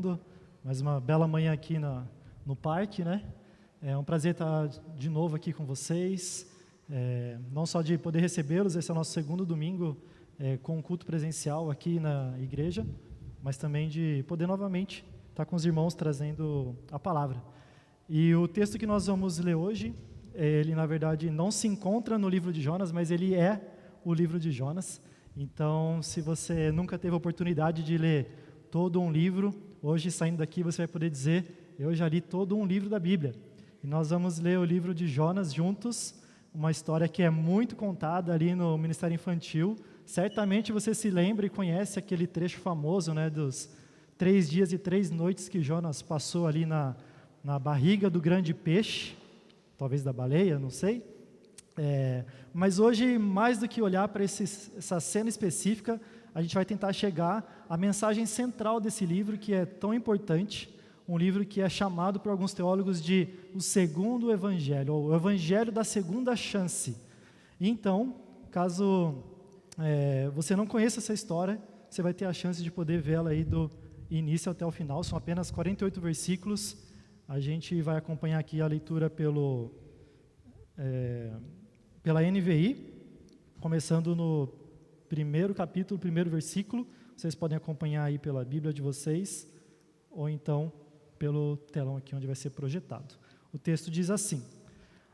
mundo. Mais uma bela manhã aqui no parque, né? É um prazer estar de novo aqui com vocês. Não só de poder recebê-los, esse é o nosso segundo domingo com um culto presencial aqui na igreja, mas também de poder novamente estar com os irmãos trazendo a palavra. E o texto que nós vamos ler hoje, ele na verdade não se encontra no livro de Jonas, mas ele é o livro de Jonas. Então, se você nunca teve a oportunidade de ler todo um livro, hoje saindo daqui você vai poder dizer: eu já li todo um livro da Bíblia. E nós vamos ler o livro de Jonas juntos, uma história que é muito contada ali no Ministério Infantil. Certamente você se lembra e conhece aquele trecho famoso, né, dos 3 dias e 3 noites que Jonas passou ali na barriga do grande peixe, talvez da baleia, não sei. Mas hoje, mais do que olhar para essa cena específica, a gente vai tentar chegar à mensagem central desse livro, que é tão importante, um livro que é chamado por alguns teólogos de o segundo evangelho, ou o evangelho da segunda chance. Então, caso você não conheça essa história, você vai ter a chance de poder vê-la aí do início até o final. São apenas 48 versículos. A gente vai acompanhar aqui a leitura pela NVI, começando no primeiro capítulo, primeiro versículo. Vocês podem acompanhar aí pela Bíblia de vocês, ou então pelo telão aqui onde vai ser projetado. O texto diz assim: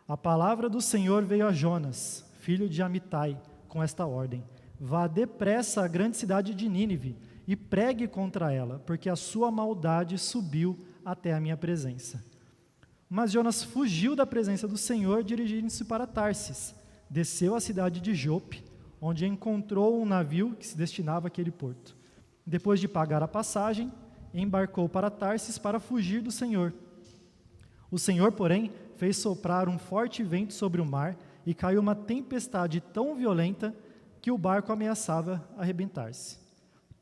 a palavra do Senhor veio a Jonas, filho de Amitai, com esta ordem: vá depressa à grande cidade de Nínive e pregue contra ela, porque a sua maldade subiu até a minha presença. Mas Jonas fugiu da presença do Senhor, dirigindo-se para Tarsis. Desceu à cidade de Jope, onde encontrou um navio que se destinava àquele porto. Depois de pagar a passagem, embarcou para Tarsis para fugir do Senhor. O Senhor, porém, fez soprar um forte vento sobre o mar e caiu uma tempestade tão violenta que o barco ameaçava arrebentar-se.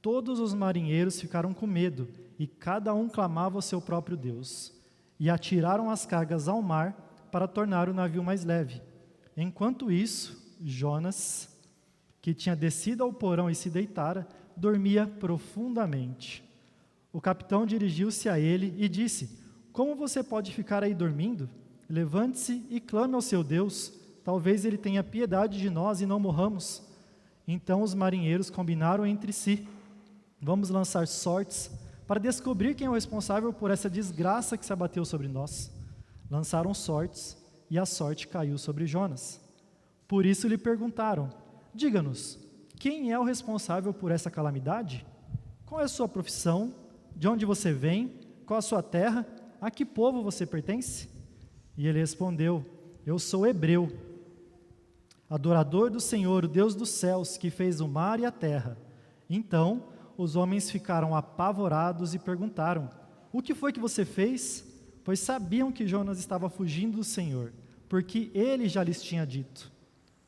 Todos os marinheiros ficaram com medo e cada um clamava ao seu próprio Deus. E atiraram as cargas ao mar para tornar o navio mais leve. Enquanto isso, Jonas, que tinha descido ao porão e se deitara, dormia profundamente. O capitão dirigiu-se a ele e disse: como você pode ficar aí dormindo? Levante-se e clame ao seu Deus, talvez ele tenha piedade de nós e não morramos. Então os marinheiros combinaram entre si: vamos lançar sortes para descobrir quem é o responsável por essa desgraça que se abateu sobre nós. Lançaram sortes e a sorte caiu sobre Jonas. Por isso lhe perguntaram: diga-nos, quem é o responsável por essa calamidade? Qual é a sua profissão? De onde você vem? Qual a sua terra? A que povo você pertence? E ele respondeu: eu sou hebreu, adorador do Senhor, o Deus dos céus, que fez o mar e a terra. Então os homens ficaram apavorados e perguntaram: o que foi que você fez? Pois sabiam que Jonas estava fugindo do Senhor, porque ele já lhes tinha dito.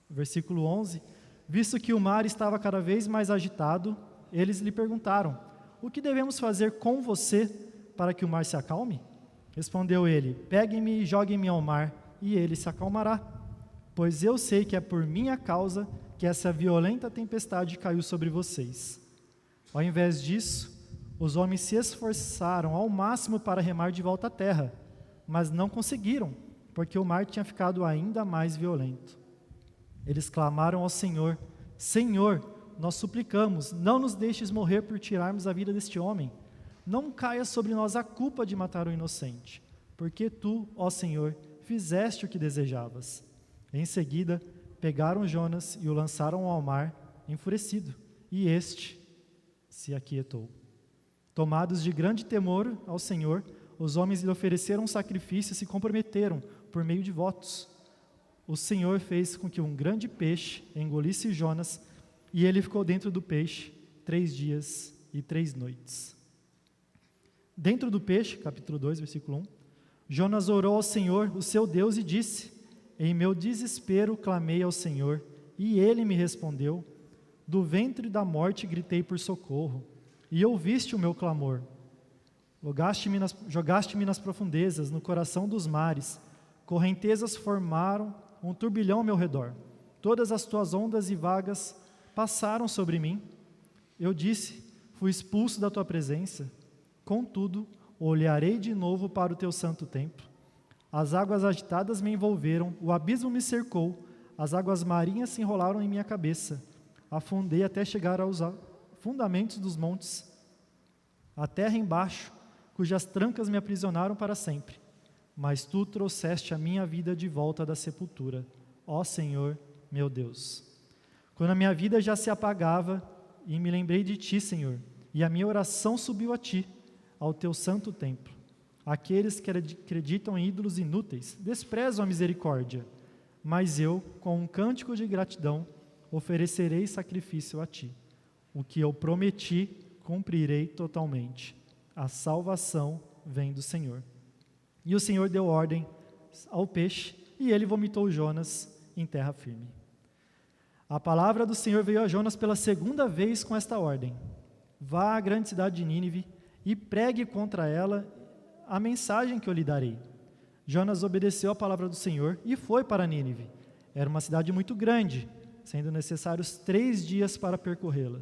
Versículo 11: visto que o mar estava cada vez mais agitado, eles lhe perguntaram: o que devemos fazer com você para que o mar se acalme? Respondeu ele: peguem-me e joguem-me ao mar, e ele se acalmará. Pois eu sei que é por minha causa que essa violenta tempestade caiu sobre vocês. Ao invés disso, os homens se esforçaram ao máximo para remar de volta à terra, mas não conseguiram, porque o mar tinha ficado ainda mais violento. Eles clamaram ao Senhor: Senhor, nós suplicamos, não nos deixes morrer por tirarmos a vida deste homem. Não caia sobre nós a culpa de matar o inocente, porque tu, ó Senhor, fizeste o que desejavas. Em seguida, pegaram Jonas e o lançaram ao mar, enfurecido, e este se aquietou. Tomados de grande temor ao Senhor, os homens lhe ofereceram um sacrifício e se comprometeram por meio de votos. O Senhor fez com que um grande peixe engolisse Jonas, e ele ficou dentro do peixe 3 dias e 3 noites. Dentro do peixe, capítulo 2, versículo 1, Jonas orou ao Senhor, o seu Deus, e disse: em meu desespero clamei ao Senhor, e ele me respondeu. Do ventre da morte gritei por socorro, e ouviste o meu clamor. Jogaste-me nas profundezas, no coração dos mares. Correntezas formaram um turbilhão ao meu redor. Todas as tuas ondas e vagas passaram sobre mim. Eu disse: fui expulso da tua presença. Contudo, olharei de novo para o teu santo templo. As águas agitadas me envolveram, o abismo me cercou, as águas marinhas se enrolaram em minha cabeça. Afundei até chegar aos fundamentos dos montes, a terra embaixo, cujas trancas me aprisionaram para sempre. Mas tu trouxeste a minha vida de volta da sepultura, ó Senhor, meu Deus. Quando a minha vida já se apagava, e me lembrei de ti, Senhor, e a minha oração subiu a ti, ao teu santo templo. Aqueles que acreditam em ídolos inúteis desprezam a misericórdia, mas eu, com um cântico de gratidão, oferecerei sacrifício a ti. O que eu prometi, cumprirei totalmente. A salvação vem do Senhor. E o Senhor deu ordem ao peixe, e ele vomitou Jonas em terra firme. A palavra do Senhor veio a Jonas pela segunda vez com esta ordem: vá à grande cidade de Nínive e pregue contra ela a mensagem que eu lhe darei. Jonas obedeceu a palavra do Senhor e foi para Nínive. Era uma cidade muito grande, sendo necessários 3 dias para percorrê-la.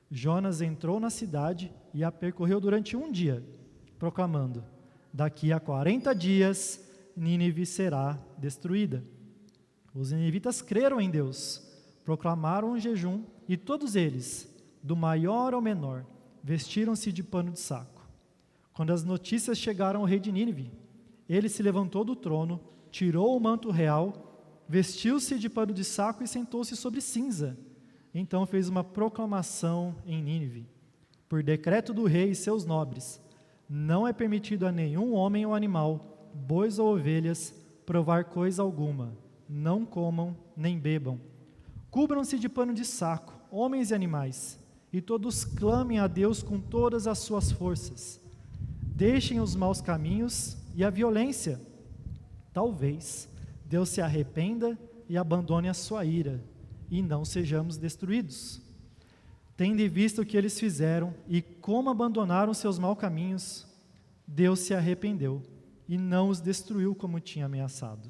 Jonas entrou na cidade e a percorreu durante 1 dia, proclamando: daqui a 40 dias Nínive será destruída. Os ninivitas creram em Deus, proclamaram um jejum e todos eles, do maior ao menor, vestiram-se de pano de saco. Quando as notícias chegaram ao rei de Nínive, ele se levantou do trono, tirou o manto real, vestiu-se de pano de saco e sentou-se sobre cinza. Então fez uma proclamação em Nínive: por decreto do rei e seus nobres, não é permitido a nenhum homem ou animal, bois ou ovelhas, provar coisa alguma. Não comam nem bebam. Cubram-se de pano de saco, homens e animais, e todos clamem a Deus com todas as suas forças. Deixem os maus caminhos e a violência. Talvez Deus se arrependa e abandone a sua ira, e não sejamos destruídos. Tendo em vista o que eles fizeram e como abandonaram seus maus caminhos, Deus se arrependeu e não os destruiu como tinha ameaçado.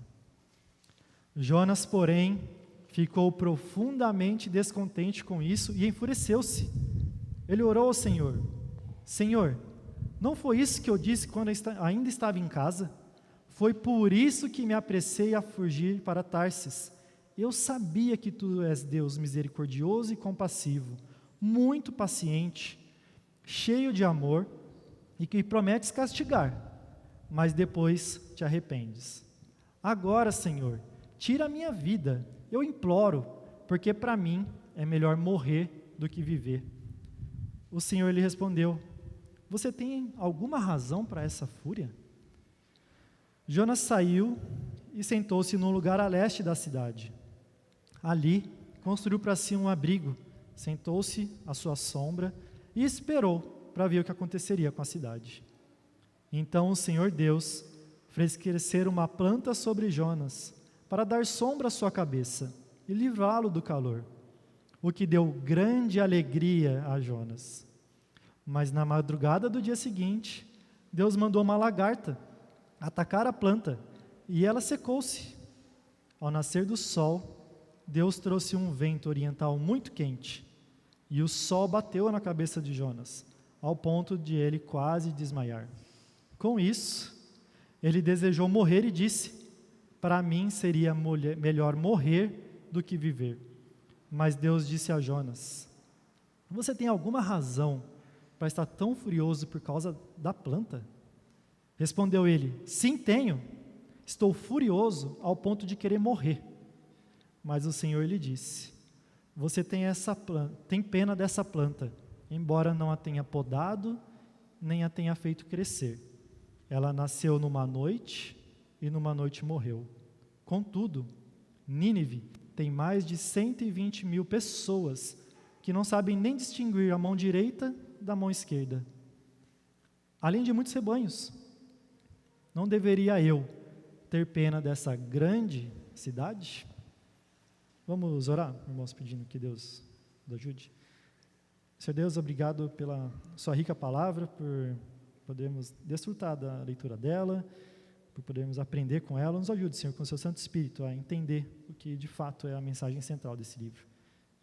Jonas, porém, ficou profundamente descontente com isso e enfureceu-se. Ele orou ao Senhor: Senhor, não foi isso que eu disse quando ainda estava em casa? Foi por isso que me apressei a fugir para Tarsis. Eu sabia que tu és Deus misericordioso e compassivo, muito paciente, cheio de amor, e que prometes castigar, mas depois te arrependes. Agora, Senhor, tira a minha vida, eu imploro, porque para mim é melhor morrer do que viver. O Senhor lhe respondeu: você tem alguma razão para essa fúria? Jonas saiu e sentou-se num lugar a leste da cidade. Ali, construiu para si um abrigo, sentou-se à sua sombra e esperou para ver o que aconteceria com a cidade. Então o Senhor Deus fez crescer uma planta sobre Jonas, para dar sombra à sua cabeça e livrá-lo do calor, o que deu grande alegria a Jonas. Mas na madrugada do dia seguinte, Deus mandou uma lagarta atacar a planta, e ela secou-se. Ao nascer do sol, Deus trouxe um vento oriental muito quente, e o sol bateu na cabeça de Jonas, ao ponto de ele quase desmaiar. Com isso, ele desejou morrer e disse: para mim seria melhor morrer do que viver. Mas Deus disse a Jonas: você tem alguma razão para estar tão furioso por causa da planta? Respondeu ele: sim, tenho. Estou furioso ao ponto de querer morrer. Mas o Senhor lhe disse: você tem pena dessa planta, embora não a tenha podado, nem a tenha feito crescer. Ela nasceu numa noite e numa noite morreu. Contudo, Nínive tem mais de 120.000 pessoas que não sabem nem distinguir a mão direita da mão esquerda, além de muitos rebanhos. Não deveria eu ter pena dessa grande cidade? Vamos orar, irmãos, pedindo que Deus nos ajude. Senhor Deus, obrigado pela sua rica palavra, por podermos desfrutar da leitura dela, por podermos aprender com ela. Nos ajude, Senhor, com o seu Santo Espírito a entender o que de fato é a mensagem central desse livro,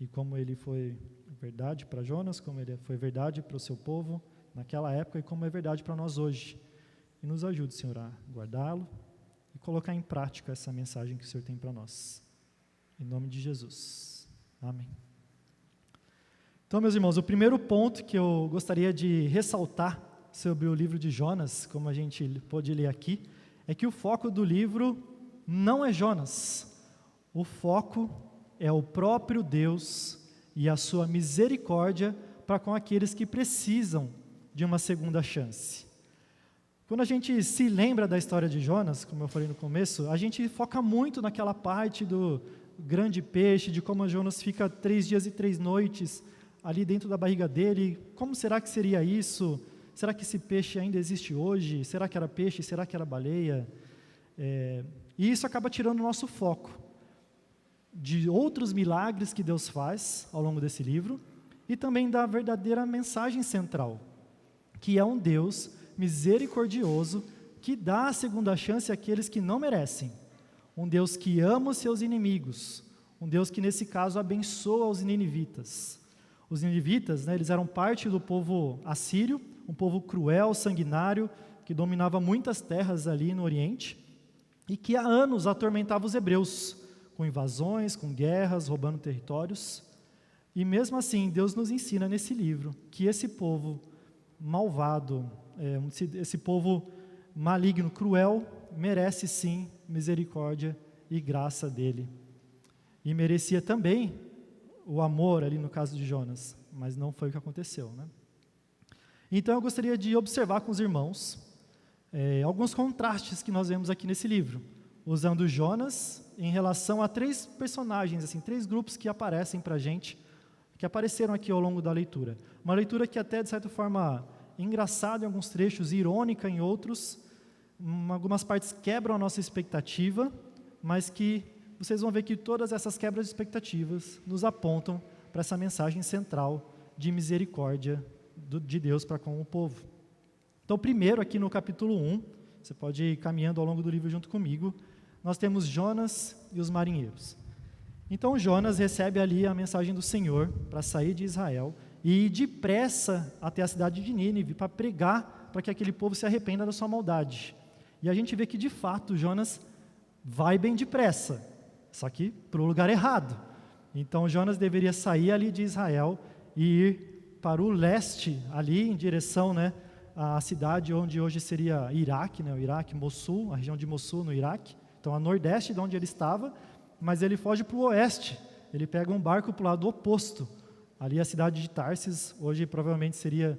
e como ele foi verdade para Jonas, como ele foi verdade para o seu povo naquela época e como é verdade para nós hoje. E nos ajude, Senhor, a guardá-lo e colocar em prática essa mensagem que o Senhor tem para nós. Em nome de Jesus. Amém. Então, meus irmãos, o primeiro ponto que eu gostaria de ressaltar sobre o livro de Jonas, como a gente pôde ler aqui, é que o foco do livro não é Jonas. O foco é o próprio Deus e a sua misericórdia para com aqueles que precisam de uma segunda chance. Quando a gente se lembra da história de Jonas, como eu falei no começo, a gente foca muito naquela parte do grande peixe, de como Jonas fica 3 dias e 3 noites ali dentro da barriga dele. Como será que seria isso? Será que esse peixe ainda existe hoje? Será que era peixe? Será que era baleia? E isso acaba tirando o nosso foco de outros milagres que Deus faz ao longo desse livro e também da verdadeira mensagem central, que é um Deus misericordioso que dá a segunda chance àqueles que não merecem. Um Deus que ama os seus inimigos. Um Deus que, nesse caso, abençoa os ninivitas. Os ninivitas, eles eram parte do povo assírio, um povo cruel, sanguinário, que dominava muitas terras ali no Oriente e que há anos atormentava os hebreus, com invasões, com guerras, roubando territórios. E mesmo assim, Deus nos ensina nesse livro que esse povo malvado, esse povo maligno, cruel, merece sim misericórdia e graça dele. E merecia também o amor ali no caso de Jonas, mas não foi o que aconteceu, né? Então eu gostaria de observar com os irmãos alguns contrastes que nós vemos aqui nesse livro, usando Jonas em relação a 3 personagens, assim, 3 grupos que aparecem para a gente, que apareceram aqui ao longo da leitura. Uma leitura que até, de certa forma, engraçada em alguns trechos, irônica em outros, algumas partes quebram a nossa expectativa, mas que vocês vão ver que todas essas quebras de expectativas nos apontam para essa mensagem central de misericórdia de Deus para com o povo. Então, primeiro aqui no capítulo 1, você pode ir caminhando ao longo do livro junto comigo, nós temos Jonas e os marinheiros. Então, Jonas recebe ali a mensagem do Senhor para sair de Israel e ir depressa até a cidade de Nínive para pregar para que aquele povo se arrependa da sua maldade. E a gente vê que, de fato, Jonas vai bem depressa, só que para o lugar errado. Então, Jonas deveria sair ali de Israel e ir para o leste, ali em direção, à cidade onde hoje seria Iraque, o Iraque, Mossul, a região de Mossul, no Iraque. Então, a nordeste de onde ele estava, mas ele foge para o oeste. Ele pega um barco para o lado oposto. Ali a cidade de Tarsis, hoje provavelmente seria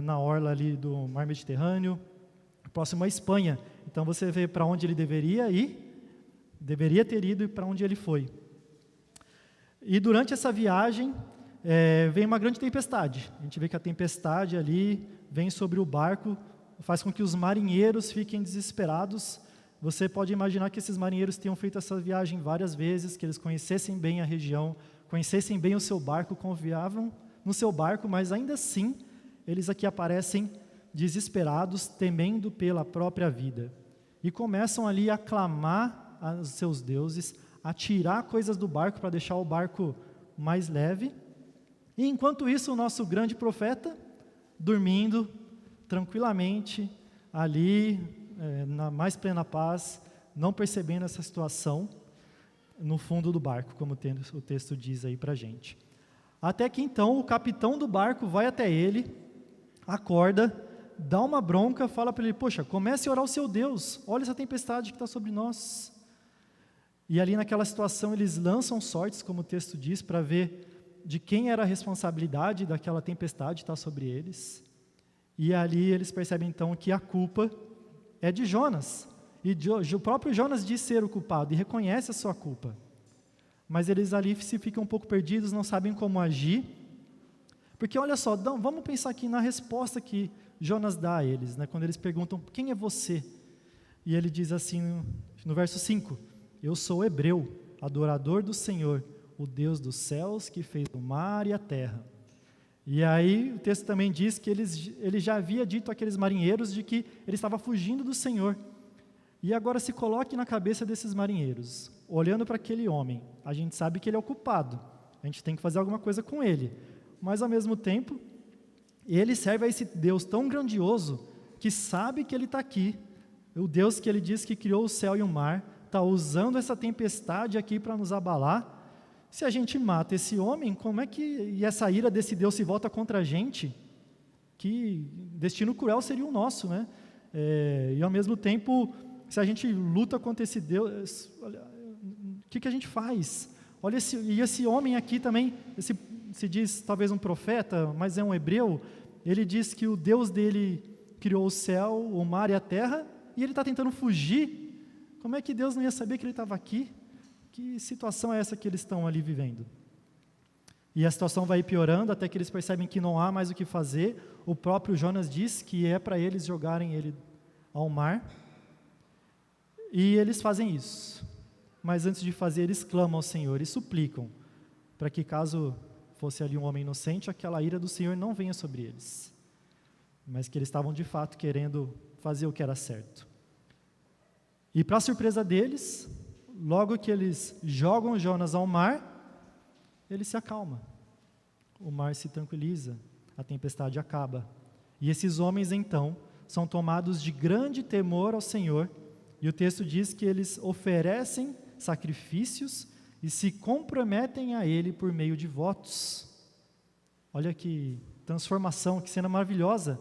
na orla ali do Mar Mediterrâneo, próximo à Espanha. Então, você vê para onde ele deveria ter ido e para onde ele foi. E durante essa viagem, vem uma grande tempestade. A gente vê que a tempestade ali vem sobre o barco, faz com que os marinheiros fiquem desesperados. Você pode imaginar que esses marinheiros tenham feito essa viagem várias vezes, que eles conhecessem bem a região, conhecessem bem o seu barco, confiavam no seu barco, mas ainda assim, eles aqui aparecem desesperados, temendo pela própria vida. E começam ali a clamar aos seus deuses, a tirar coisas do barco para deixar o barco mais leve. E enquanto isso, o nosso grande profeta, dormindo tranquilamente, ali, na mais plena paz, não percebendo essa situação, no fundo do barco, como o texto diz aí para a gente. Até que então, o capitão do barco vai até ele, acorda, dá uma bronca, fala para ele: poxa, comece a orar ao seu Deus, olha essa tempestade que está sobre nós. E ali naquela situação eles lançam sortes, como o texto diz, para ver de quem era a responsabilidade daquela tempestade estar sobre eles. E ali eles percebem então que a culpa é de Jonas. E o próprio Jonas diz ser o culpado e reconhece a sua culpa. Mas eles ali se ficam um pouco perdidos, não sabem como agir. Porque olha só, vamos pensar aqui na resposta que Jonas dá a eles, quando eles perguntam: quem é você? E ele diz assim no verso 5: eu sou hebreu, adorador do Senhor, o Deus dos céus que fez o mar e a terra. E aí o texto também diz que ele já havia dito àqueles marinheiros de que ele estava fugindo do Senhor. E agora se coloque na cabeça desses marinheiros, olhando para aquele homem. A gente sabe que ele é o culpado, a gente tem que fazer alguma coisa com ele. Mas ao mesmo tempo, Ele serve a esse Deus tão grandioso que sabe que ele está aqui. O Deus que ele diz que criou o céu e o mar, está usando essa tempestade aqui para nos abalar. Se a gente mata esse homem, como é que e essa ira desse Deus se volta contra a gente? Que destino cruel seria o nosso, né? E ao mesmo tempo, se a gente luta contra esse Deus, o que a gente faz? Olha, esse homem aqui também, se diz talvez um profeta, mas é um hebreu, ele diz que o Deus dele criou o céu, o mar e a terra, e ele está tentando fugir. Como é que Deus não ia saber que ele estava aqui? Que situação é essa que eles estão ali vivendo? E a situação vai piorando até que eles percebem que não há mais o que fazer. O próprio Jonas diz que é para eles jogarem ele ao mar. E eles fazem isso. Mas antes de fazer, eles clamam ao Senhor e suplicam para que, caso fosse ali um homem inocente, aquela ira do Senhor não venha sobre eles. Mas que eles estavam de fato querendo fazer o que era certo. E para surpresa deles, logo que eles jogam Jonas ao mar, ele se acalma. O mar se tranquiliza, a tempestade acaba. E esses homens, então, são tomados de grande temor ao Senhor, e o texto diz que eles oferecem sacrifícios e se comprometem a Ele por meio de votos. Olha que transformação, que cena maravilhosa.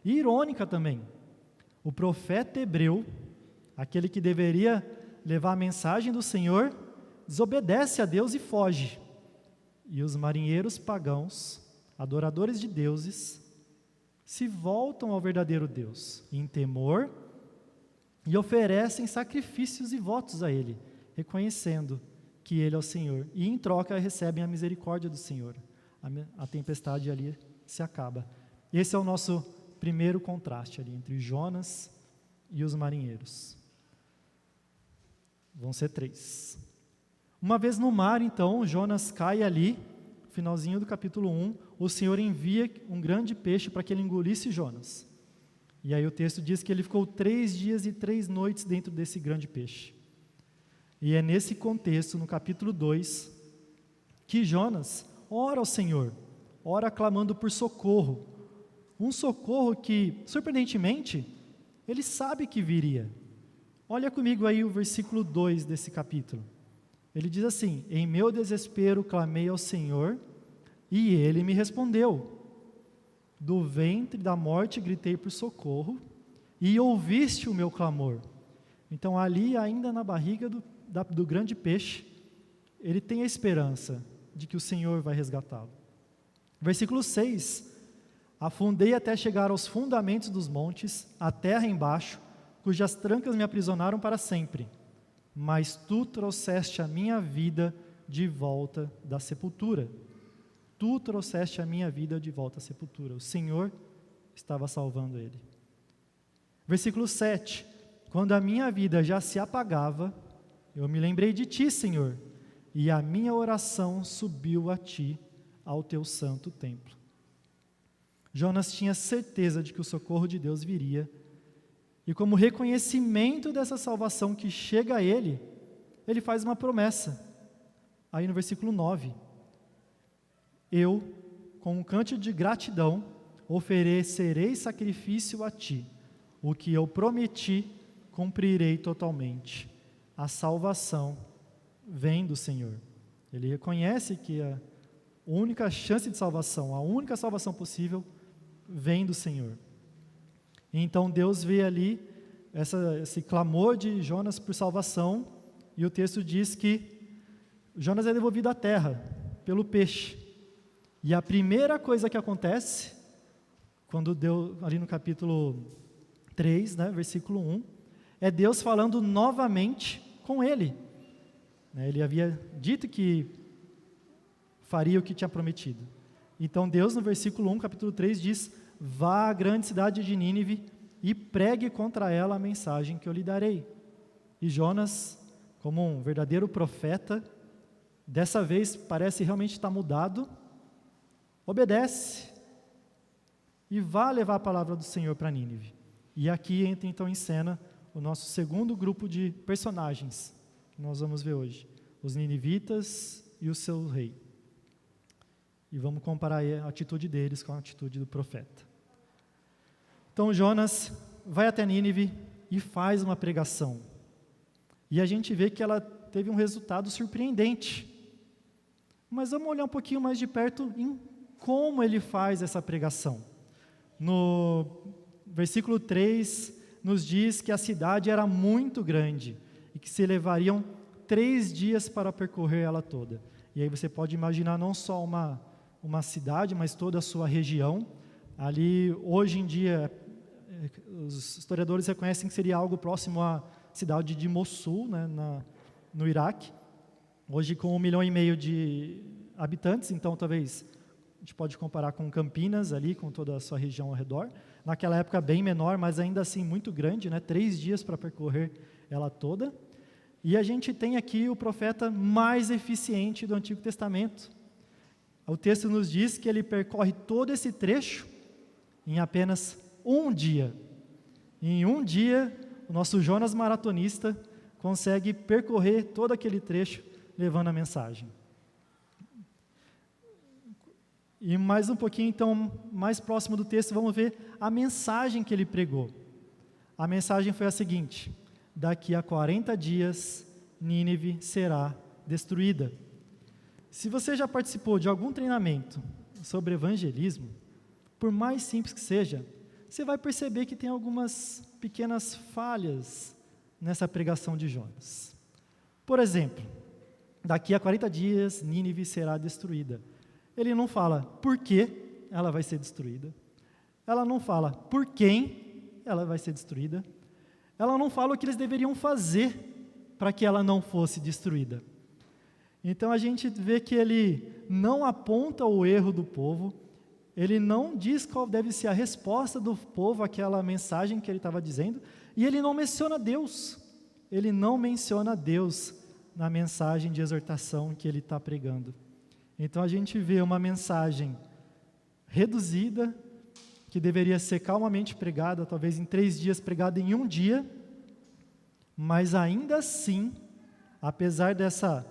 E irônica também. O profeta hebreu, aquele que deveria levar a mensagem do Senhor, desobedece a Deus e foge. E os marinheiros pagãos, adoradores de deuses, se voltam ao verdadeiro Deus, em temor, e oferecem sacrifícios e votos a Ele, reconhecendo que Ele é o Senhor. E em troca recebem a misericórdia do Senhor. A tempestade ali se acaba. Esse é o nosso primeiro contraste ali, entre Jonas e os marinheiros. Vão ser 3. Uma vez no mar, então, Jonas cai ali, finalzinho do capítulo 1, o Senhor envia um grande peixe para que ele engolisse Jonas. E aí o texto diz que ele ficou 3 dias e 3 noites dentro desse grande peixe. E é nesse contexto, no capítulo 2, que Jonas ora ao Senhor, ora clamando por socorro. Um socorro que, surpreendentemente, ele sabe que viria. Olha comigo aí o versículo 2 desse capítulo. Ele diz assim: em meu desespero clamei ao Senhor, e Ele me respondeu. Do ventre da morte gritei por socorro, e ouviste o meu clamor. Então ali, ainda na barriga do grande peixe, ele tem a esperança de que o Senhor vai resgatá-lo. Versículo 6: afundei até chegar aos fundamentos dos montes, a terra embaixo, cujas trancas me aprisionaram para sempre. Mas tu trouxeste a minha vida de volta da sepultura. Tu trouxeste a minha vida de volta à sepultura. O Senhor estava salvando ele. Versículo 7. Quando a minha vida já se apagava, eu me lembrei de ti, Senhor, e a minha oração subiu a ti, ao teu santo templo. Jonas tinha certeza de que o socorro de Deus viria, e como reconhecimento dessa salvação que chega a ele, ele faz uma promessa. Aí no versículo 9: eu, com um cântico de gratidão, oferecerei sacrifício a ti. O que eu prometi, cumprirei totalmente. A salvação vem do Senhor. Ele reconhece que a única chance de salvação, a única salvação possível, vem do Senhor. Então Deus vê ali esse clamor de Jonas por salvação, e o texto diz que Jonas é devolvido à terra pelo peixe. E a primeira coisa que acontece, quando Deus, ali no capítulo 3, versículo 1, é Deus falando novamente com ele. Ele havia dito que faria o que tinha prometido. Então Deus, no versículo 1, capítulo 3, diz: vá à grande cidade de Nínive e pregue contra ela a mensagem que eu lhe darei. E Jonas, como um verdadeiro profeta, dessa vez parece realmente estar mudado, obedece e vá levar a palavra do Senhor para Nínive. E aqui entra então em cena o nosso segundo grupo de personagens que nós vamos ver hoje: os ninivitas e o seu rei. E vamos comparar a atitude deles com a atitude do profeta. Então Jonas vai até Nínive e faz uma pregação. E a gente vê que ela teve um resultado surpreendente. Mas vamos olhar um pouquinho mais de perto em como ele faz essa pregação. No versículo 3, nos diz que a cidade era muito grande e que se levariam 3 dias para percorrer ela toda. E aí você pode imaginar não só uma cidade, mas toda a sua região. Ali, hoje em dia, os historiadores reconhecem que seria algo próximo à cidade de Mossul, né, no Iraque. Hoje com 1,5 milhão de habitantes, então talvez a gente pode comparar com Campinas ali, com toda a sua região ao redor. Naquela época bem menor, mas ainda assim muito grande, né? 3 dias para percorrer ela toda. E a gente tem aqui o profeta mais eficiente do Antigo Testamento. O texto nos diz que ele percorre todo esse trecho em apenas 1 dia. Em 1 dia, o nosso Jonas maratonista consegue percorrer todo aquele trecho levando a mensagem. E mais um pouquinho, então, mais próximo do texto, vamos ver a mensagem que ele pregou. A mensagem foi a seguinte: daqui a 40 dias, Nínive será destruída. Se você já participou de algum treinamento sobre evangelismo, por mais simples que seja, você vai perceber que tem algumas pequenas falhas nessa pregação de Jonas. Por exemplo, daqui a 40 dias, Nínive será destruída. Ele não fala por que ela vai ser destruída. Ela não fala por quem ela vai ser destruída. Ela não fala o que eles deveriam fazer para que ela não fosse destruída. Então a gente vê que ele não aponta o erro do povo, ele não diz qual deve ser a resposta do povo àquela mensagem que ele estava dizendo, e ele não menciona Deus. Ele não menciona Deus na mensagem de exortação que ele está pregando. Então a gente vê uma mensagem reduzida, que deveria ser calmamente pregada, talvez em 3 dias, pregada em 1 dia, mas ainda assim, apesar dessa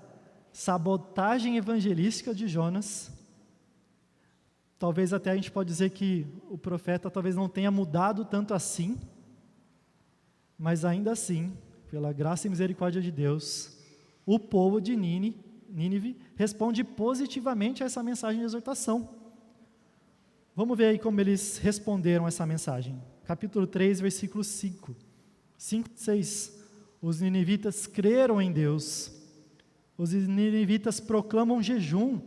sabotagem evangelística de Jonas, talvez até a gente pode dizer que o profeta talvez não tenha mudado tanto assim, mas ainda assim, pela graça e misericórdia de Deus, o povo de Nínive responde positivamente a essa mensagem de exortação. Vamos ver aí como eles responderam a essa mensagem. Capítulo 3, versículo 5. 5, 6. Os ninivitas creram em Deus. Os ninivitas proclamam jejum.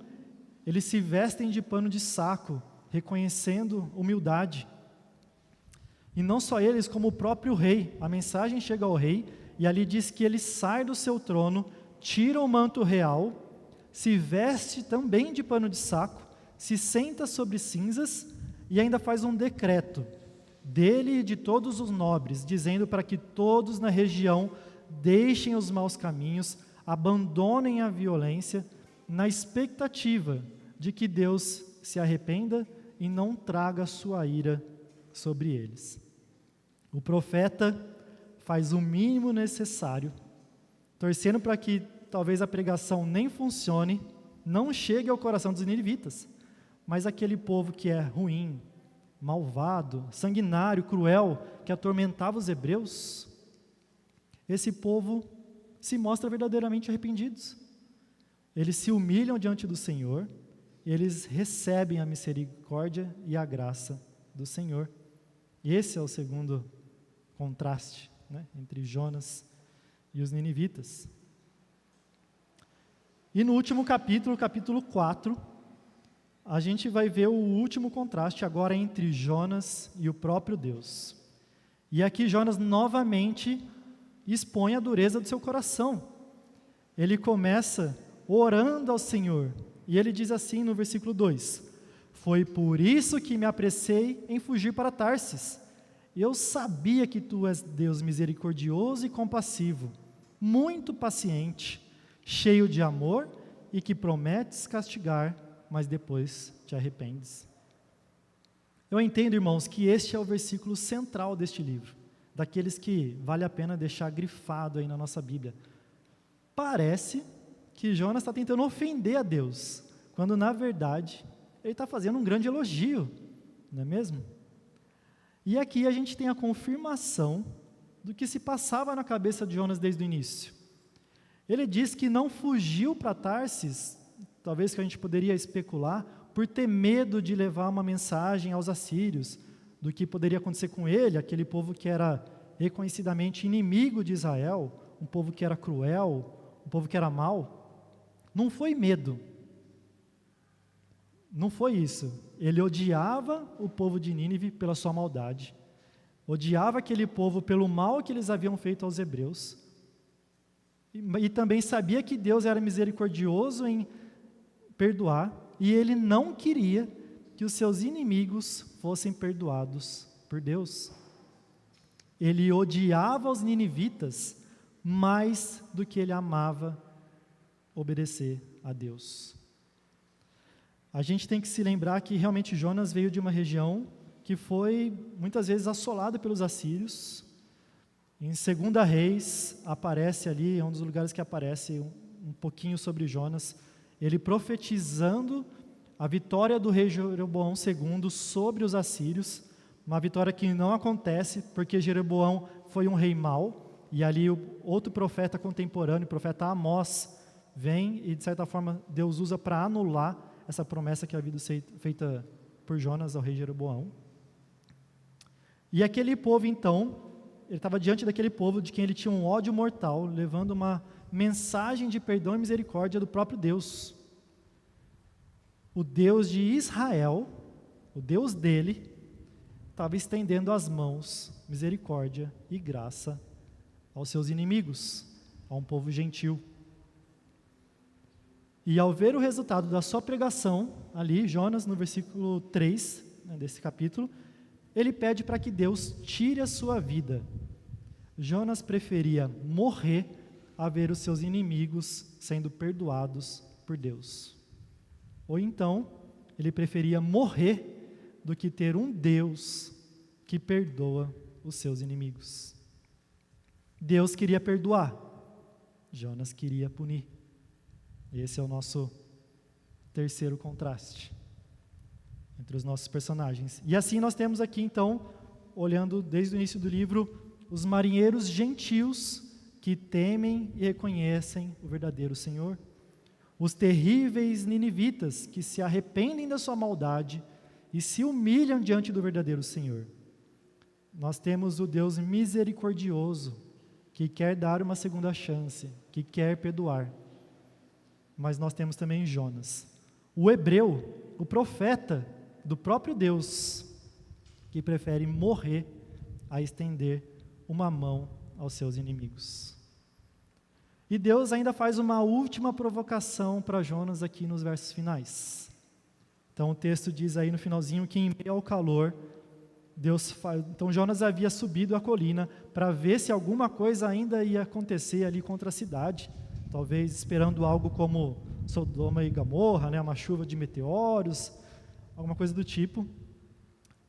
Eles se vestem de pano de saco, reconhecendo humildade. E não só eles, como o próprio rei. A mensagem chega ao rei e ali diz que ele sai do seu trono, tira o manto real, se veste também de pano de saco, se senta sobre cinzas e ainda faz um decreto dele e de todos os nobres, dizendo para que todos na região deixem os maus caminhos, abandonem a violência, na expectativa de que Deus se arrependa e não traga sua ira sobre eles. O profeta faz o mínimo necessário, torcendo para que talvez a pregação nem funcione, não chegue ao coração dos ninivitas, mas aquele povo que é ruim, malvado, sanguinário, cruel, que atormentava os hebreus, esse povo se mostra verdadeiramente arrependidos. Eles se humilham diante do Senhor, e eles recebem a misericórdia e a graça do Senhor. Esse é o segundo contraste, né, entre Jonas e os ninivitas. E no último capítulo, capítulo 4, a gente vai ver o último contraste agora entre Jonas e o próprio Deus. E aqui Jonas novamente expõe a dureza do seu coração. Ele começa orando ao Senhor, e ele diz assim no versículo 2: foi por isso que me apressei em fugir para Tarsis. Eu sabia que tu és Deus misericordioso e compassivo, muito paciente, cheio de amor e que prometes castigar, mas depois te arrependes. Eu entendo, irmãos, que este é o versículo central deste livro, daqueles que vale a pena deixar grifado aí na nossa Bíblia. Parece que Jonas está tentando ofender a Deus, quando na verdade ele está fazendo um grande elogio, não é mesmo? E aqui a gente tem a confirmação do que se passava na cabeça de Jonas desde o início. Ele diz que não fugiu para Tarsis, talvez que a gente poderia especular, por ter medo de levar uma mensagem aos assírios, do que poderia acontecer com ele, aquele povo que era reconhecidamente inimigo de Israel, um povo que era cruel, um povo que era mau. Não foi medo, não foi isso. Ele odiava o povo de Nínive pela sua maldade, odiava aquele povo pelo mal que eles haviam feito aos hebreus, e também sabia que Deus era misericordioso em perdoar, e ele não queria que os seus inimigos fossem perdoados por Deus. Ele odiava os ninivitas mais do que ele amava obedecer a Deus. A gente tem que se lembrar que realmente Jonas veio de uma região que foi muitas vezes assolada pelos assírios. Em 2 Reis aparece ali, é um dos lugares que aparece um pouquinho sobre Jonas, ele profetizando a vitória do rei Jeroboão II sobre os assírios, uma vitória que não acontece porque Jeroboão foi um rei mau, e ali o outro profeta contemporâneo, o profeta Amós, vem e de certa forma Deus usa para anular essa promessa que havia sido feita por Jonas ao rei Jeroboão. E aquele povo então, ele estava diante daquele povo de quem ele tinha um ódio mortal, levando uma mensagem de perdão e misericórdia do próprio Deus. O Deus de Israel, o Deus dele, estava estendendo as mãos, misericórdia e graça aos seus inimigos, a um povo gentil. E ao ver o resultado da sua pregação, ali, Jonas, no versículo 3, desse capítulo, ele pede para que Deus tire a sua vida. Jonas preferia morrer a ver os seus inimigos sendo perdoados por Deus. Ou então, ele preferia morrer do que ter um Deus que perdoa os seus inimigos. Deus queria perdoar, Jonas queria punir. Esse é o nosso terceiro contraste entre os nossos personagens. E assim nós temos aqui então, olhando desde o início do livro, os marinheiros gentios que temem e reconhecem o verdadeiro Senhor. Os terríveis ninivitas que se arrependem da sua maldade e se humilham diante do verdadeiro Senhor. Nós temos o Deus misericordioso, que quer dar uma segunda chance, que quer perdoar. Mas nós temos também Jonas, o hebreu, o profeta do próprio Deus, que prefere morrer a estender uma mão aos seus inimigos. E Deus ainda faz uma última provocação para Jonas aqui nos versos finais. Então o texto diz aí no finalzinho que em meio ao calor, então Jonas havia subido a colina para ver se alguma coisa ainda ia acontecer ali contra a cidade, talvez esperando algo como Sodoma e Gomorra, uma chuva de meteoros, alguma coisa do tipo.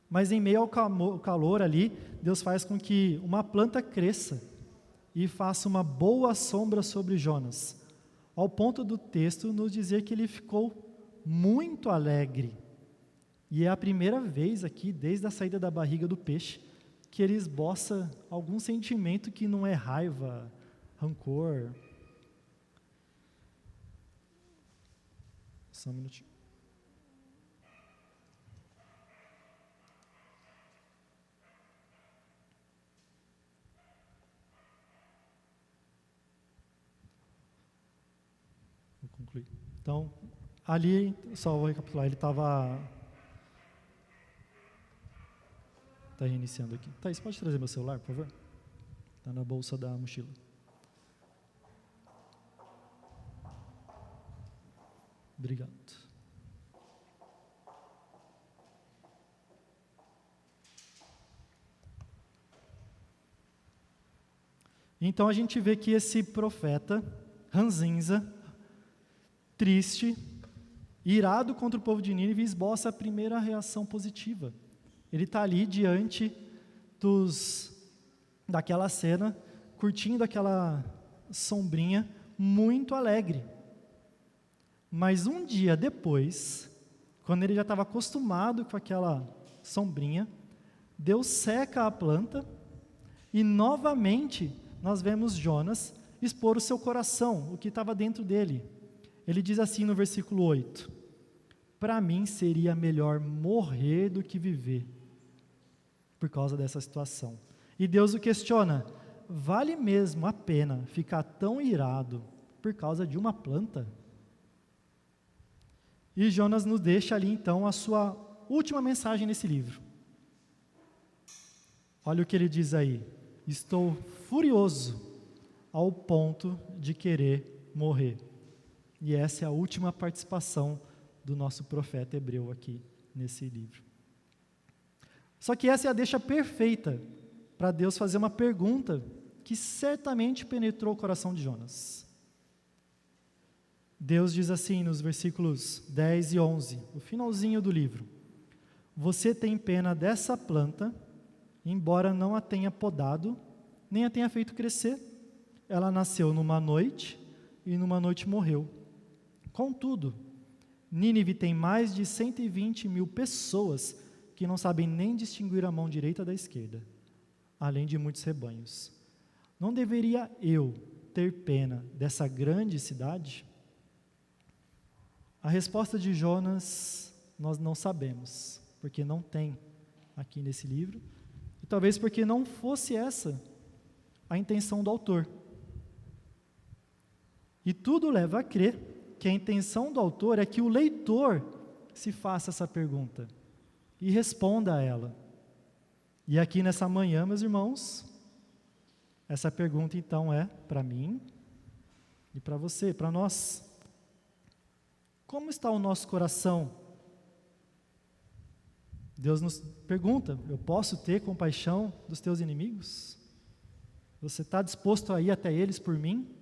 Mas em meio ao calor ali, Deus faz com que uma planta cresça e faça uma boa sombra sobre Jonas, ao ponto do texto nos dizer que ele ficou muito alegre. E é a primeira vez aqui, desde a saída da barriga do peixe, que ele esboça algum sentimento que não é raiva, rancor. Só um minutinho. Vou concluir. Então, ali, só vou recapitular, ele estava... Está reiniciando aqui. Thaís, pode trazer meu celular, por favor? Está na bolsa da mochila. Obrigado. Então a gente vê que esse profeta, ranzinza, triste, irado contra o povo de Nínive, esboça a primeira reação positiva. Ele está ali diante daquela cena, curtindo aquela sombrinha, muito alegre. Mas um dia depois, quando ele já estava acostumado com aquela sombrinha, Deus seca a planta e novamente nós vemos Jonas expor o seu coração, o que estava dentro dele. Ele diz assim no versículo 8: para mim seria melhor morrer do que viver, por causa dessa situação. E Deus o questiona: vale mesmo a pena ficar tão irado por causa de uma planta? E Jonas nos deixa ali então a sua última mensagem nesse livro. Olha o que ele diz aí: estou furioso ao ponto de querer morrer. E essa é a última participação do nosso profeta hebreu aqui nesse livro. Só que essa é a deixa perfeita para Deus fazer uma pergunta que certamente penetrou o coração de Jonas. Deus diz assim nos versículos 10 e 11, o finalzinho do livro: você tem pena dessa planta, embora não a tenha podado, nem a tenha feito crescer. Ela nasceu numa noite e numa noite morreu. Contudo, Nínive tem mais de 120 mil pessoas que não sabem nem distinguir a mão direita da esquerda, além de muitos rebanhos. Não deveria eu ter pena dessa grande cidade? A resposta de Jonas nós não sabemos, porque não tem aqui nesse livro, e talvez porque não fosse essa a intenção do autor. E tudo leva a crer que a intenção do autor é que o leitor se faça essa pergunta e responda a ela. E aqui nessa manhã, meus irmãos, essa pergunta então é para mim e para você, para nós. Como está o nosso coração? Deus nos pergunta: eu posso ter compaixão dos teus inimigos? Você está disposto a ir até eles por mim?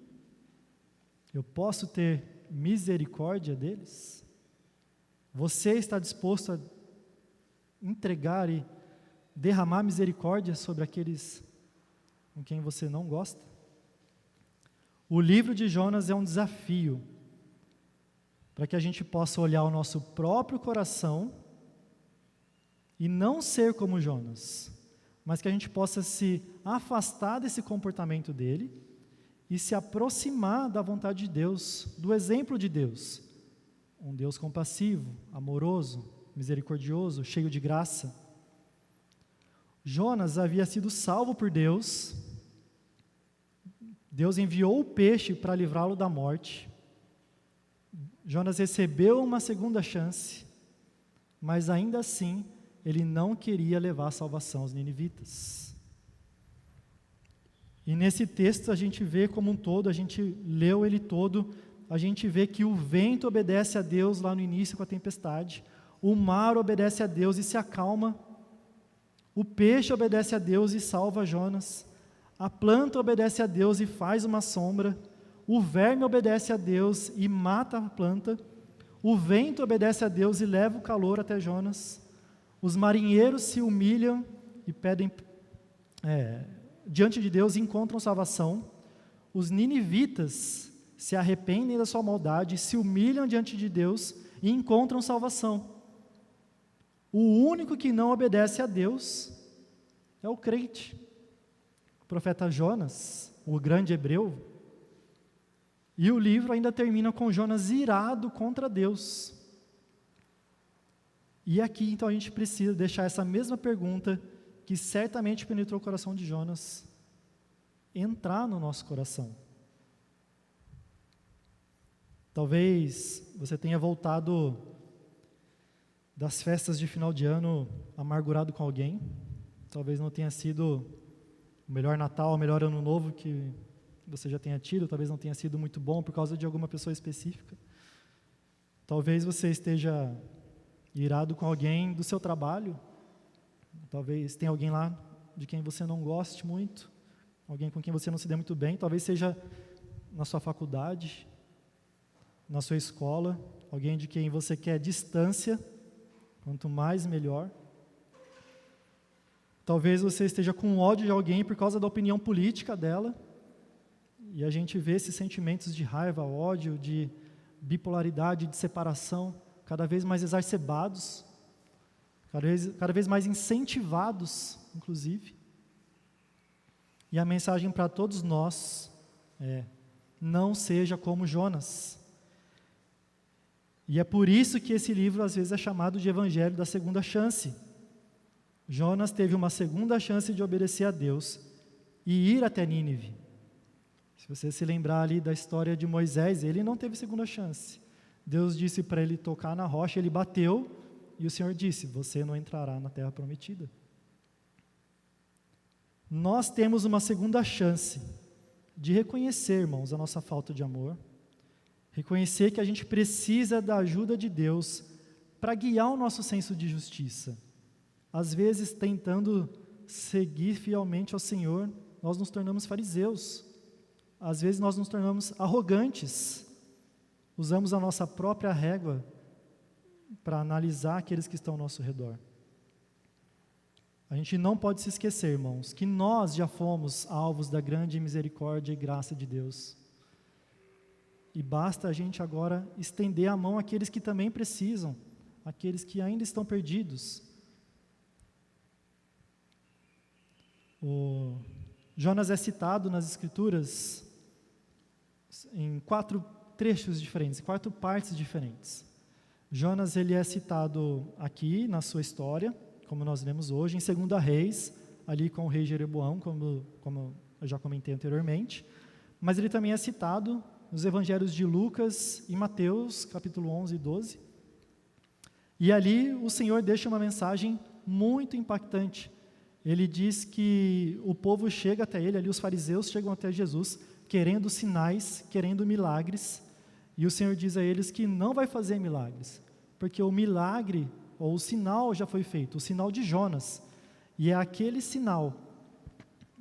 Eu posso ter misericórdia deles? Você está disposto a entregar e derramar misericórdia sobre aqueles com quem você não gosta? O livro de Jonas é um desafio para que a gente possa olhar o nosso próprio coração e não ser como Jonas, mas que a gente possa se afastar desse comportamento dele e se aproximar da vontade de Deus, do exemplo de Deus. Um Deus compassivo, amoroso, misericordioso, cheio de graça. Jonas havia sido salvo por Deus. Deus enviou o peixe para livrá-lo da morte. Jonas recebeu uma segunda chance, mas ainda assim ele não queria levar a salvação aos ninivitas. E nesse texto a gente vê como um todo, a gente leu ele todo, a gente vê que o vento obedece a Deus lá no início com a tempestade, o mar obedece a Deus e se acalma, o peixe obedece a Deus e salva Jonas, a planta obedece a Deus e faz uma sombra, o verme obedece a Deus e mata a planta, o vento obedece a Deus e leva o calor até Jonas, os marinheiros se humilham e pedem diante de Deus e encontram salvação, os ninivitas se arrependem da sua maldade, se humilham diante de Deus e encontram salvação. O único que não obedece a Deus é o crente. O profeta Jonas, o grande hebreu, e o livro ainda termina com Jonas irado contra Deus. E aqui então a gente precisa deixar essa mesma pergunta que certamente penetrou o coração de Jonas, entrar no nosso coração. Talvez você tenha voltado das festas de final de ano amargurado com alguém, talvez não tenha sido o melhor Natal, o melhor Ano Novo que você já tenha tido, talvez não tenha sido muito bom por causa de alguma pessoa específica. Talvez você esteja irado com alguém do seu trabalho, talvez tenha alguém lá de quem você não goste muito, alguém com quem você não se dê muito bem, talvez seja na sua faculdade, na sua escola, alguém de quem você quer distância, quanto mais melhor. Talvez você esteja com ódio de alguém por causa da opinião política dela, e a gente vê esses sentimentos de raiva, ódio, de bipolaridade, de separação cada vez mais exacerbados, cada vez mais incentivados, inclusive. E a mensagem para todos nós é: não seja como Jonas. E é por isso que esse livro às vezes é chamado de Evangelho da Segunda Chance. Jonas teve uma segunda chance de obedecer a Deus e ir até Nínive. Se você se lembrar ali da história de Moisés, ele não teve segunda chance. Deus disse para ele tocar na rocha, ele bateu, e o Senhor disse: você não entrará na terra prometida. Nós temos uma segunda chance de reconhecer, irmãos, a nossa falta de amor, reconhecer que a gente precisa da ajuda de Deus para guiar o nosso senso de justiça. Às vezes, tentando seguir fielmente ao Senhor, nós nos tornamos fariseus. Às vezes nós nos tornamos arrogantes, usamos a nossa própria régua para analisar aqueles que estão ao nosso redor. A gente não pode se esquecer, irmãos, que nós já fomos alvos da grande misericórdia e graça de Deus. E basta a gente agora estender a mão àqueles que também precisam, àqueles que ainda estão perdidos. O Jonas é citado nas Escrituras em 4 trechos diferentes, 4 partes diferentes. Jonas, ele é citado aqui na sua história, como nós lemos hoje, em 2 Reis, ali com o rei Jeroboão, como eu já comentei anteriormente, mas ele também é citado nos evangelhos de Lucas e Mateus, capítulo 11 e 12, e ali o Senhor deixa uma mensagem muito impactante. Ele diz que o povo chega até ele, ali os fariseus chegam até Jesus, querendo sinais, querendo milagres, e o Senhor diz a eles que não vai fazer milagres, porque o milagre, ou o sinal já foi feito, o sinal de Jonas, e é aquele sinal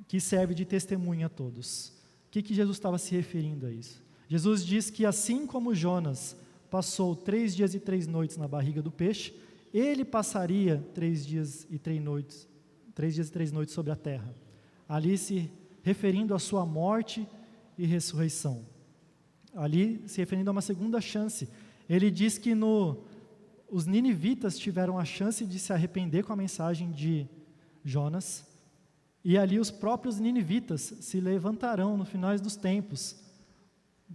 que serve de testemunha a todos. O que Jesus estava se referindo a isso? Jesus diz que assim como Jonas passou 3 dias e 3 noites na barriga do peixe, ele passaria 3 dias e 3 noites sobre a terra, ali se referindo à sua morte e ressurreição, ali se referindo a uma segunda chance. Ele diz que os ninivitas tiveram a chance de se arrepender com a mensagem de Jonas, e ali os próprios ninivitas se levantarão no final dos tempos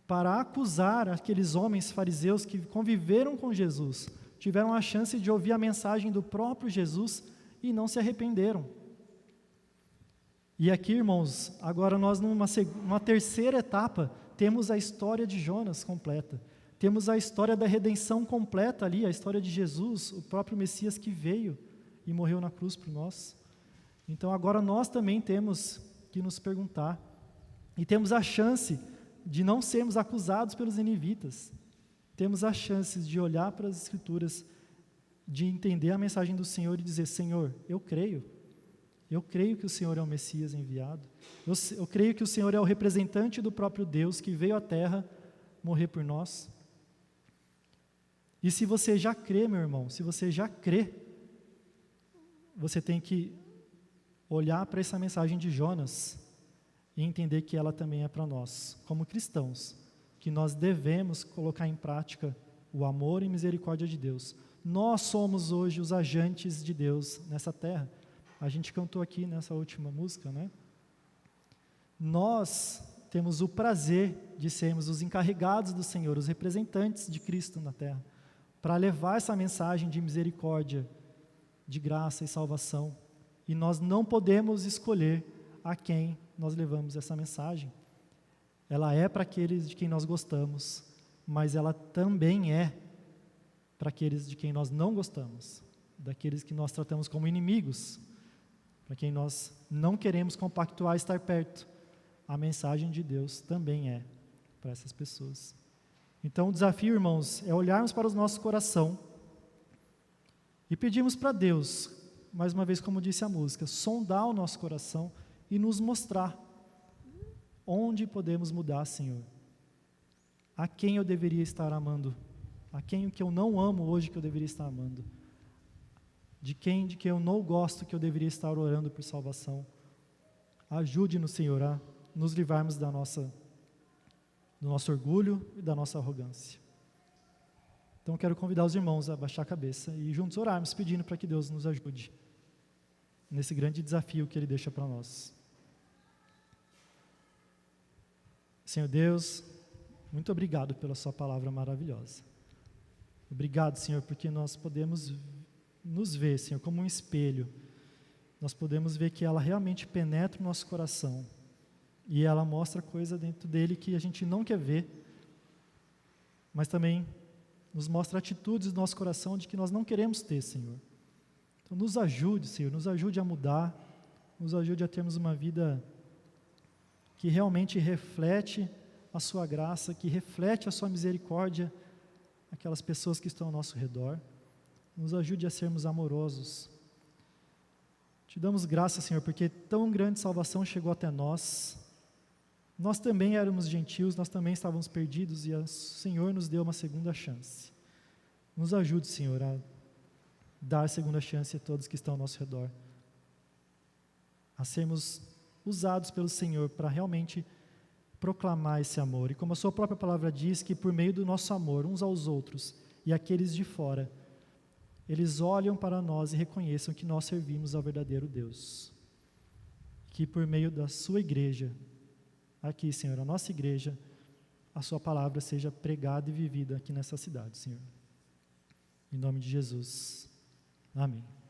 para acusar aqueles homens fariseus que conviveram com Jesus, tiveram a chance de ouvir a mensagem do próprio Jesus e não se arrependeram. E aqui, irmãos, agora nós numa terceira etapa, temos a história de Jonas completa. Temos a história da redenção completa ali, a história de Jesus, o próprio Messias que veio e morreu na cruz por nós. Então agora nós também temos que nos perguntar, e temos a chance de não sermos acusados pelos ninivitas. Temos a chance de olhar para as Escrituras, de entender a mensagem do Senhor e dizer: Senhor, eu creio que o Senhor é o Messias enviado, eu creio que o Senhor é o representante do próprio Deus que veio à terra morrer por nós. E se você já crê, meu irmão, se você já crê, você tem que olhar para essa mensagem de Jonas e entender que ela também é para nós, como cristãos, que nós devemos colocar em prática o amor e misericórdia de Deus. Nós somos hoje os agentes de Deus nessa terra. A gente cantou aqui nessa última música, né? Nós temos o prazer de sermos os encarregados do Senhor, os representantes de Cristo na terra, para levar essa mensagem de misericórdia, de graça e salvação. E nós não podemos escolher a quem nós levamos essa mensagem. Ela é para aqueles de quem nós gostamos, mas ela também é para aqueles de quem nós não gostamos, daqueles que nós tratamos como inimigos, para quem nós não queremos compactuar, estar perto. A mensagem de Deus também é para essas pessoas. Então o desafio, irmãos, é olharmos para o nosso coração e pedirmos para Deus, mais uma vez como disse a música, sondar o nosso coração e nos mostrar onde podemos mudar, Senhor. A quem eu deveria estar amando? A quem que eu não amo hoje que eu deveria estar amando? De quem eu não gosto que eu deveria estar orando por salvação? Ajude-nos, Senhor, a nos livrarmos do nosso orgulho e da nossa arrogância. Então, quero convidar os irmãos a baixar a cabeça e juntos orarmos, pedindo para que Deus nos ajude nesse grande desafio que Ele deixa para nós. Senhor Deus, muito obrigado pela sua palavra maravilhosa. Obrigado, Senhor, porque nós podemos nos ver, Senhor, como um espelho. Nós podemos ver que ela realmente penetra o nosso coração e ela mostra coisa dentro dele que a gente não quer ver, mas também nos mostra atitudes do nosso coração de que nós não queremos ter, Senhor. Então nos ajude, Senhor, nos ajude a mudar, nos ajude a termos uma vida que realmente reflete a sua graça, que reflete a sua misericórdia, aquelas pessoas que estão ao nosso redor. Nos ajude a sermos amorosos. Te damos graças, Senhor, porque tão grande salvação chegou até nós. Nós também éramos gentios, nós também estávamos perdidos e o Senhor nos deu uma segunda chance. Nos ajude, Senhor, a dar segunda chance a todos que estão ao nosso redor. A sermos usados pelo Senhor para realmente proclamar esse amor. E como a sua própria palavra diz, que por meio do nosso amor uns aos outros e aqueles de fora, eles olham para nós e reconheçam que nós servimos ao verdadeiro Deus. Que por meio da sua igreja, aqui, Senhor, a nossa igreja, a sua palavra seja pregada e vivida aqui nessa cidade, Senhor. Em nome de Jesus. Amém.